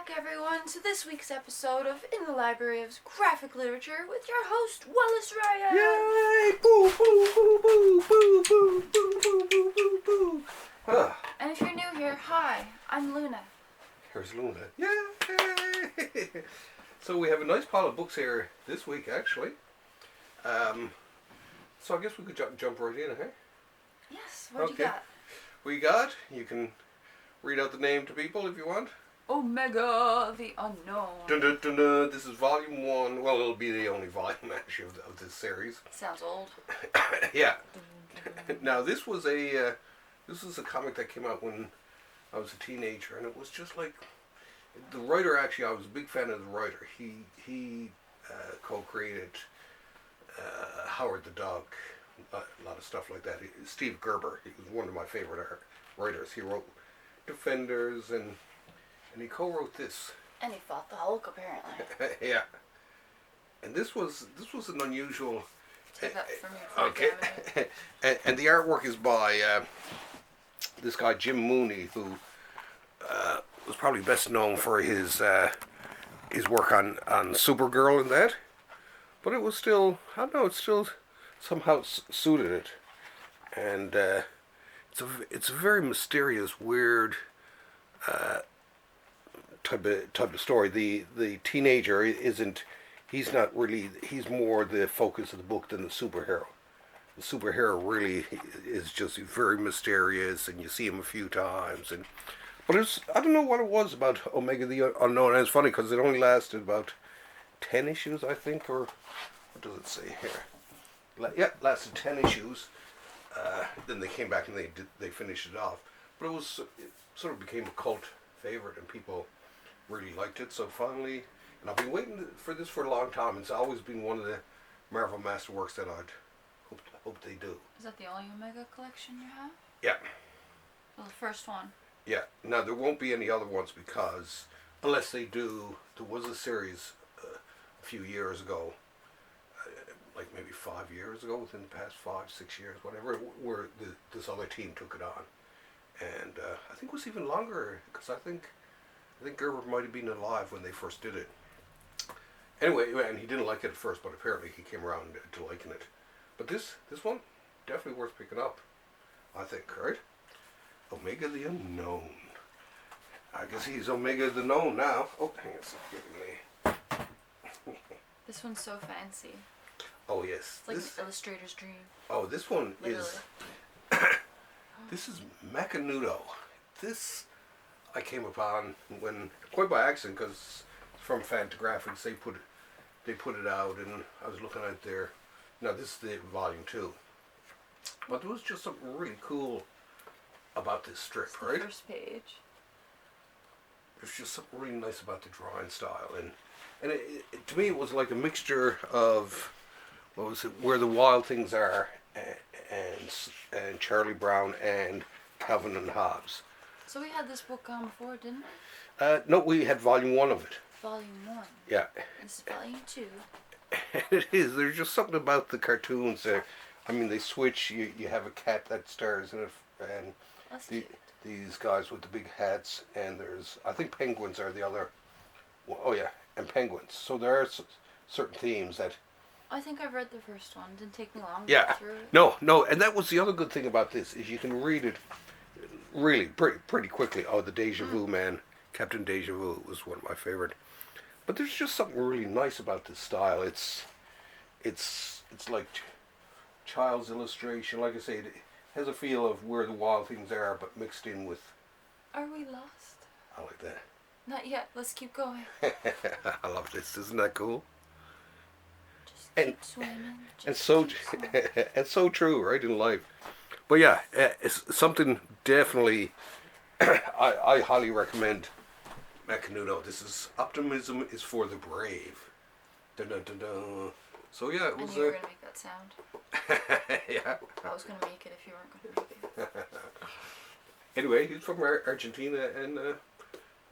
back, everyone, to this week's episode of In the Library of Graphic Literature with your host, Wallace Ryan. Yay! Boo, boo, boo, boo, boo, boo, boo, boo, boo, boo, boo. Huh. And if you're new here, hi, I'm Luna. Here's Luna. Yay! So we have a nice pile of books here this week, actually. So I guess we could jump right in, huh? Yes, what do you got? You can read out the name to people if you want. Omega the Unknown. Dun, dun, dun, dun. This is volume 1. Well, it'll be the only volume, actually, of this series. Sounds old. Yeah. Now, this was a comic that came out when I was a teenager, and it was just like, the writer, actually, I was a big fan of the writer. He co-created Howard the Dog, a lot of stuff like that. Steve Gerber, he was one of my favorite writers. He wrote Defenders, and he co-wrote this. And he fought the Hulk, apparently. Yeah. And this was an unusual. Take that from me. Okay. and the artwork is by this guy Jim Mooney, who was probably best known for his work on Supergirl and that. But it was still, I don't know, it still somehow suited it. And it's a very mysterious, weird type of story. The teenager he's not really, he's more the focus of the book than the superhero. The superhero really is just very mysterious, and you see him a few times. But I don't know what it was about Omega the Unknown. And it's funny because it only lasted about 10 issues, I think, or what does it say here? Yeah, lasted 10 issues. Then they came back and they finished it off. But it sort of became a cult favorite, and people really liked it. So finally, and I've been waiting for this for a long time. It's always been one of the Marvel Masterworks that I'd hope they do. Is that the only Omega collection you have? Yeah. Well, the first one. Yeah. Now, there won't be any other ones because, unless they do, there was a series a few years ago, like maybe 5 years ago, within the past 5-6 years, whatever, where this other team took it on. And I think it was even longer, because I think Gerber might have been alive when they first did it. Anyway, and he didn't like it at first, but apparently he came around to liking it. But this one, definitely worth picking up, I think, right? Omega the Unknown. I guess he's Omega the Known now. Oh, hang on a second. This one's so fancy. Oh, yes. It's like an illustrator's dream. Oh, this one Literally. This is Macanudo. This I came upon when, quite by accident, because from Fantagraphics, they put it out, and I was looking at their. Now this is the volume 2, but there was just something really cool about this strip, It's right? The first page. There's just something really nice about the drawing style, and it to me it was like a mixture of, what was it, Where the Wild Things Are, and Charlie Brown and Calvin and Hobbes. So we had this book on before, didn't we? No, we had volume 1 of it. Volume 1. Yeah. This is volume 2. It is. There's just something about the cartoons there. I mean, they switch. You have a cat that stars in it, and That's cute. these guys with the big hats, and I think penguins are the other. Well, oh yeah, and penguins. So there are certain themes that. I think I've read the first one. It didn't take me long to Yeah. get through it. No, and that was the other good thing about this is you can read it really pretty quickly. Oh, the Deja Vu man, Captain Deja Vu was one of my favorite. But there's just something really nice about this style. It's like child's illustration. Like I say, it has a feel of Where the Wild Things Are, but mixed in with. Are we lost? I like that. Not yet. Let's keep going. I love this. Isn't that cool? Just keep swimming. And so and so true, right, in life. But yeah, it's something definitely. I highly recommend Macanudo. This is Optimism is for the Brave. Dun, dun, dun, dun. So yeah, it was. I knew you were gonna make that sound. Yeah. I was gonna make it if you weren't gonna make it. Anyway, he's from Argentina, and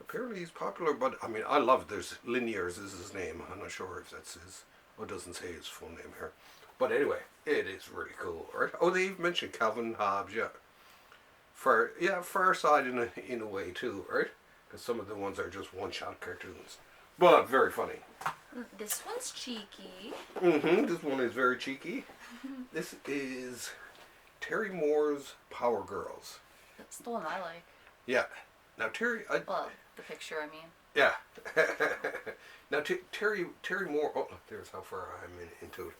apparently he's popular. But I mean, I love it. There's Liniers is his name. I'm not sure if that's his. Oh, it doesn't say his full name here. But anyway, it is really cool, right? Oh, they even mentioned Calvin Hobbes, yeah. Far side in a way too, right? Some of the ones are just one-shot cartoons. But very funny. This one's cheeky. This one is very cheeky. This is Terry Moore's Power Girls. That's the one I like. Yeah. Now Terry... well, the picture, I mean. Yeah. Now Terry Moore... Oh, there's how far I'm into it.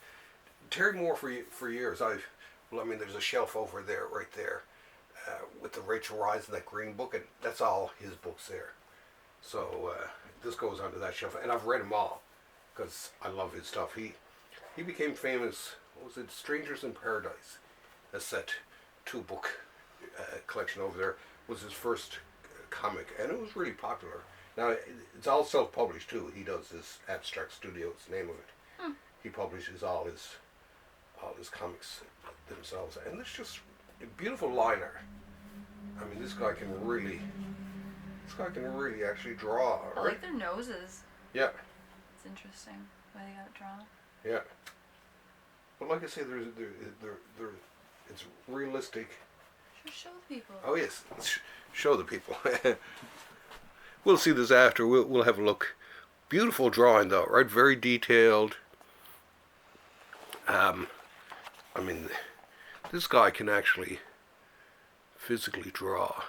Terry Moore for years, there's a shelf over there, right there, with the Rachel Rise and that green book, and that's all his books there. So this goes onto that shelf, and I've read them all because I love his stuff. He became famous. What was it? Strangers in Paradise. That's that 2-book collection over there. Was his first comic, and it was really popular. Now it's all self-published too. He does this Abstract Studio. It's the name of it. He publishes all his comics themselves, and it's just a beautiful liner. I mean, this guy can really actually draw. Right? I like their noses. Yeah. It's interesting the way they got it drawn. Yeah. But like I say, it's realistic. Just show the people. Oh yes, show the people. We'll see this after. We'll have a look. Beautiful drawing though, right? Very detailed. I mean, this guy can actually physically draw.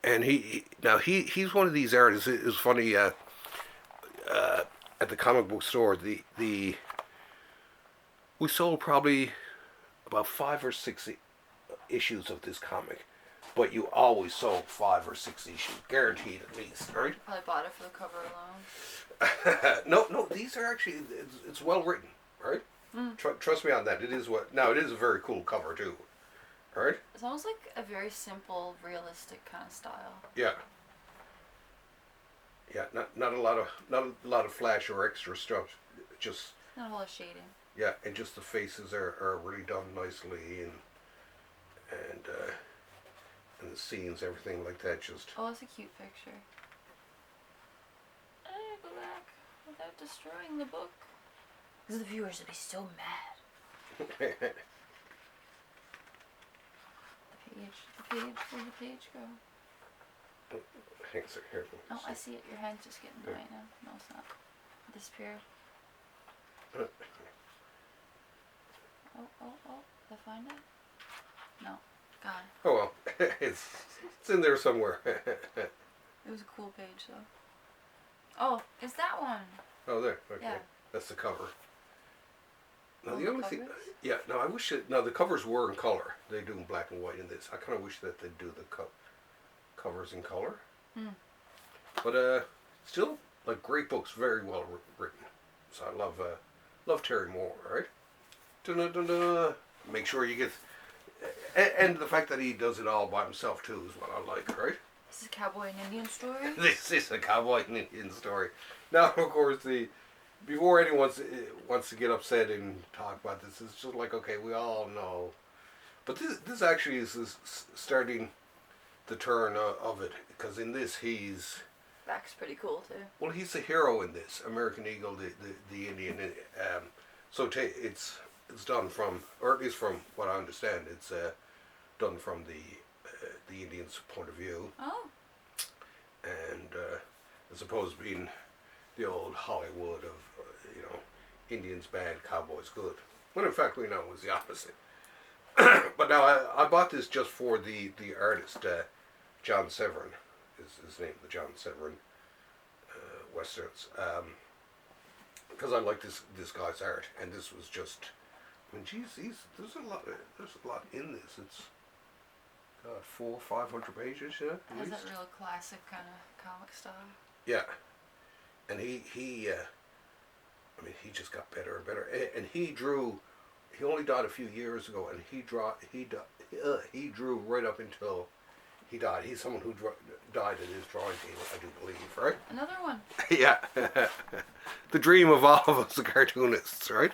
And he's one of these artists. It was funny, at the comic book store, we sold probably about 5 or 6 issues of this comic, but you always sold 5 or 6 issues, guaranteed at least, right? Probably bought it for the cover alone. No, these are actually, it's well written, right? Trust me on that. It is a very cool cover too, right? It's almost like a very simple, realistic kind of style. Yeah. Yeah, not a lot of flash or extra stuff. Just not a whole lot of shading. Yeah, and just the faces are really done nicely, and the scenes, everything like that. Just that's a cute picture. Go back without destroying the book. Because the viewers would be so mad. The page, where'd the page go? Hang on a second, here. Oh, I see it. Your hand's just getting right now. No, it's not. It disappeared. Oh. Did I find it? No. Gone. Oh well. it's in there somewhere. It was a cool page though. Oh, it's that one. Oh, there. Okay. Yeah. That's the cover. Now, Oh, the only thing, I wish that, the covers were in color. They do in black and white in this. I kind of wish that they'd do the covers in color. But, still, like, great books, very well written. So I love Terry Moore, right? Dun-dun-dun-dun. Make sure you get, and the fact that he does it all by himself, too, is what I like, right? This is a Cowboy and Indian story? This is a Cowboy and Indian story. Now, of course, before anyone wants to get upset and talk about this, it's just like, okay, we all know. But this actually is starting the turn of it, because in this Back's pretty cool too. Well, he's the hero in this, American Eagle, the Indian. So it's done from, or at least from what I understand, it's done from the Indian's point of view. Oh. And as opposed to being the old Hollywood of, Indians bad, cowboys good. When in fact we know it was the opposite. But now I bought this just for the artist, John Severin, is his name, the John Severin Westerns. Because I like this guy's art, and this was just, there's a lot in this. It's got 400 or 500 pages, yeah. It has that real classic kind of comic style. Yeah, and he just got better and better. And he drew. He only died a few years ago, and he drew right up until he died. He's someone who died at his drawing table, I do believe, right? Another one. Yeah, the dream of all of us cartoonists, right?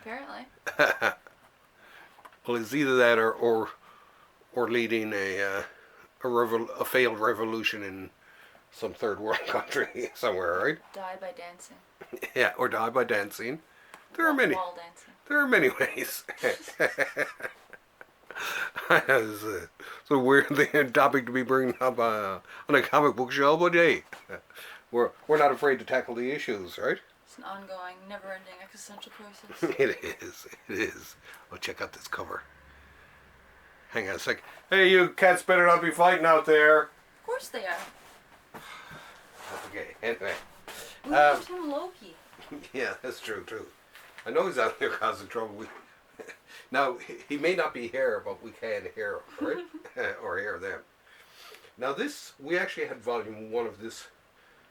Apparently. Well, it's either that or leading a failed revolution in some third world country somewhere, right? Die by dancing. Yeah, or die by dancing. There are many. Wall dancing. There are many ways. It's a weird topic to be bringing up on a comic book show, but hey, we're not afraid to tackle the issues, right? It's an ongoing, never-ending existential crisis. It is. It is. Oh, check out this cover. Hang on a sec. Hey, you cats better not be fighting out there. Of course they are. Okay, anyway. We left him Loki. Yeah, that's true, too. I know he's out there causing trouble. Now, he may not be here, but we can hear him, right? Or hear them. Now this, we actually had volume 1 of this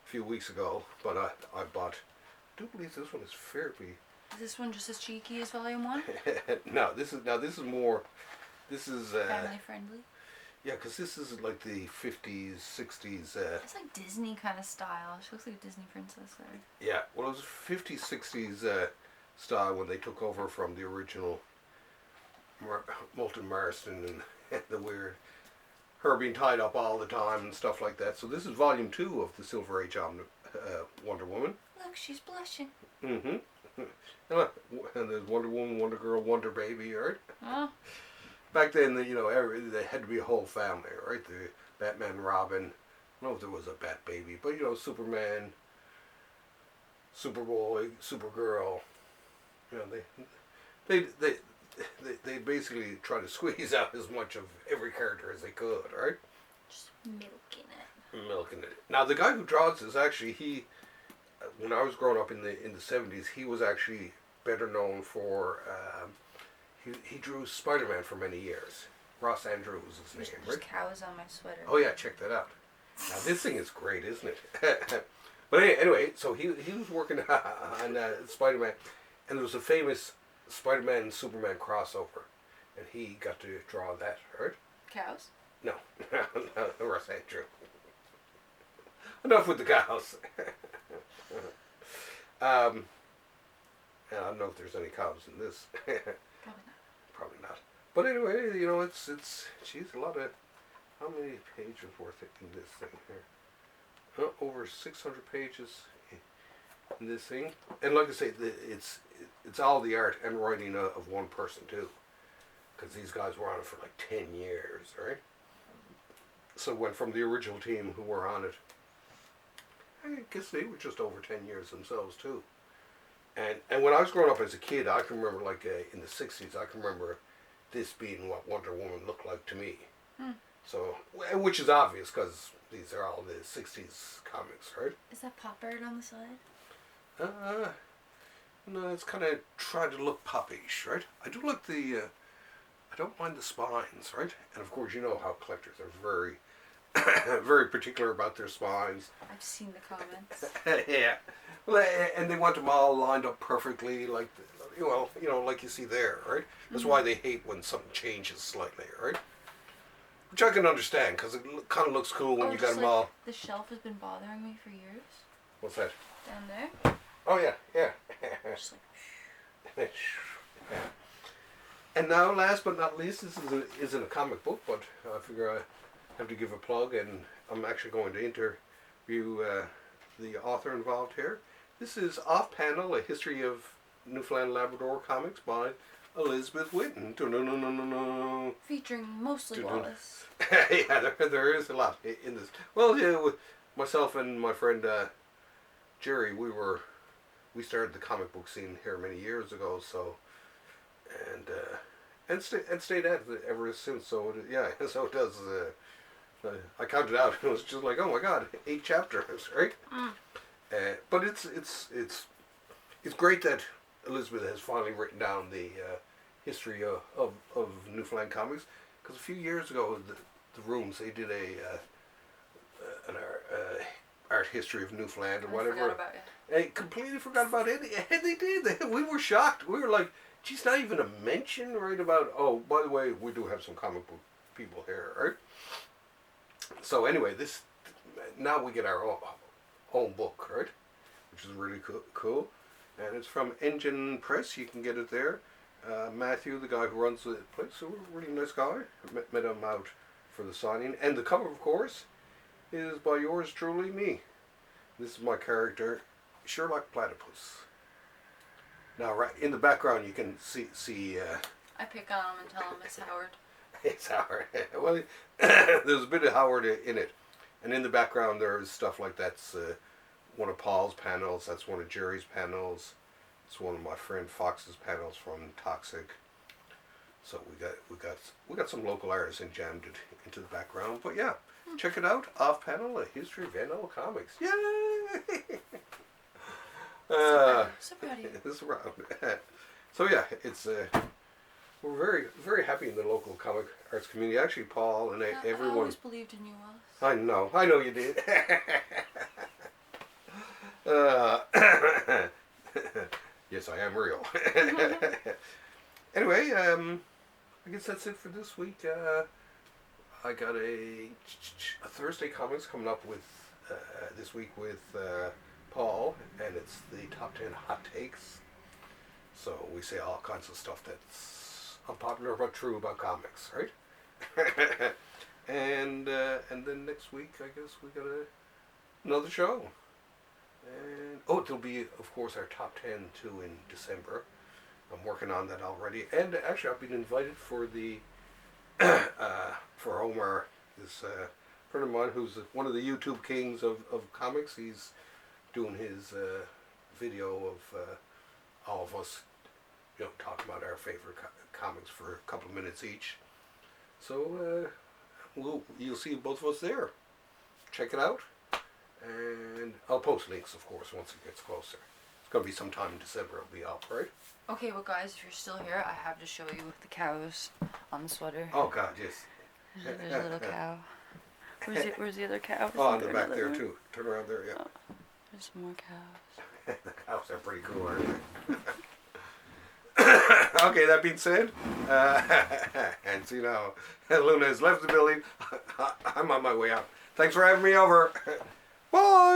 a few weeks ago, but I bought, I do believe this one is fairly... Is this one just as cheeky as volume 1? No, this is more, this is... family friendly? Yeah, because this is like the 50s, 60s... It's like Disney kind of style. She looks like a Disney princess there. Yeah, well it was 50s, 60s style when they took over from the original Moulton Marston and the weird... her being tied up all the time and stuff like that. So this is volume 2 of the Silver Age Wonder Woman. Look, she's blushing. Mm-hmm. And there's Wonder Woman, Wonder Girl, Wonder Baby, right? Oh. Back then, they had to be a whole family, right? The Batman, Robin. I don't know if there was a Bat Baby, but Superman, Superboy, Supergirl. They basically try to squeeze out as much of every character as they could, right? Just milking it. Milking it. Now the guy who draws this actually when I was growing up in the 70s, he was actually better known for he drew Spider-Man for many years. Ross Andrew was his name, There's right? cows on my sweater. Oh yeah, check that out. Now this thing is great, isn't it? But anyway, so he was working on Spider-Man, and there was a famous Spider-Man and Superman crossover, and he got to draw that, right? Cows? No, Ross Andrew. Enough with the cows. I don't know if there's any cows in this. Probably not. Probably not. But anyway, it's geez, a lot of, how many pages worth in this thing here? Over 600 pages in this thing. And like I say, it's all the art and writing of one person too. Because these guys were on it for like 10 years, right? So it went from the original team who were on it, I guess they were just over 10 years themselves too. And when I was growing up as a kid, I can remember in the 60s, I can remember this being what Wonder Woman looked like to me. So, which is obvious because these are all the 60s comics, right? Is that pop art on the side? No, it's kind of trying to look popish, right? I do like I don't mind the spines, right? And of course, you know how collectors are very, very particular about their spines. I've seen the comments. Yeah. Well, and they want them all lined up perfectly, like, like you see there, right? That's why they hate when something changes slightly, right? Which I can understand, because it kind of looks cool when you got them all... The shelf has been bothering me for years. What's that? Down there. Oh, yeah, yeah. Just like... Yeah. And now, last but not least, this isn't a comic book, but I figure I have to give a plug, and I'm actually going to interview the author involved here. This is Off Panel, A History of Newfoundland Labrador Comics by Elizabeth Whitten. Featuring mostly Wallace. Yeah, there is a lot in this. Well, yeah, with myself and my friend Gerry, we started the comic book scene here many years ago, so and stayed at it ever since. So so it does. I counted out. It was just like, oh my God, 8 chapters, right? But it's great that Elizabeth has finally written down the history of Newfoundland comics, because a few years ago the Rooms, they did an art history of Newfoundland or whatever. Forgot about it. They completely forgot about it, and they did. We were shocked. We were like, geez, not even a mention, right, about, oh, by the way, we do have some comic book people here, right? So anyway, now we get our own book, right? Which is really cool. And it's from Engine Press. You can get it there. Matthew, the guy who runs the place, a really nice guy. Met him out for the signing. And the cover, of course, is by yours truly, me. This is my character, Sherlock Platypus. Now, right in the background, you can see I pick on him and tell him it's Howard. It's Howard. Well, there's a bit of Howard in it. And in the background there's stuff like that's one of Paul's panels, that's one of Gerry's panels, it's one of my friend Fox's panels from Toxic. So we got some local artists and jammed it into the background. But yeah, check it out. Off panel, a history of Vanilla Comics. Yay! So proud of you. It's around. So yeah, it's we're very very happy in the local comic arts community. Actually, Paul and I everyone. always believed in you, Wallace. I know you did. Yes, I am real. Anyway, I guess that's it for this week. I got a Thursday comics coming up with this week with Paul, and it's the top 10 hot takes. So we say all kinds of stuff that's unpopular but true about comics, right? and then next week, I guess we got another show. And there'll be, of course, our top 10 too in December. I'm working on that already, and actually I've been invited for the for Omar, this friend of mine who's one of the YouTube kings of comics. He's doing his video of all of us, talking about our favorite comics for a couple of minutes each. So you'll see both of us there. Check it out, and I'll post links, of course, once it gets closer. It's gonna be sometime in December. It'll be up, right? Okay, well, guys, if you're still here, I have to show you the cows on the sweater. Oh God, yes. There's a little cow. Where's the other cow? On the back there too. Turn around there, yeah. Oh, there's some more cows. The cows are pretty cool, aren't they? Okay, that being said, and so Luna has left the building. I'm on my way out. Thanks for having me over. Bye.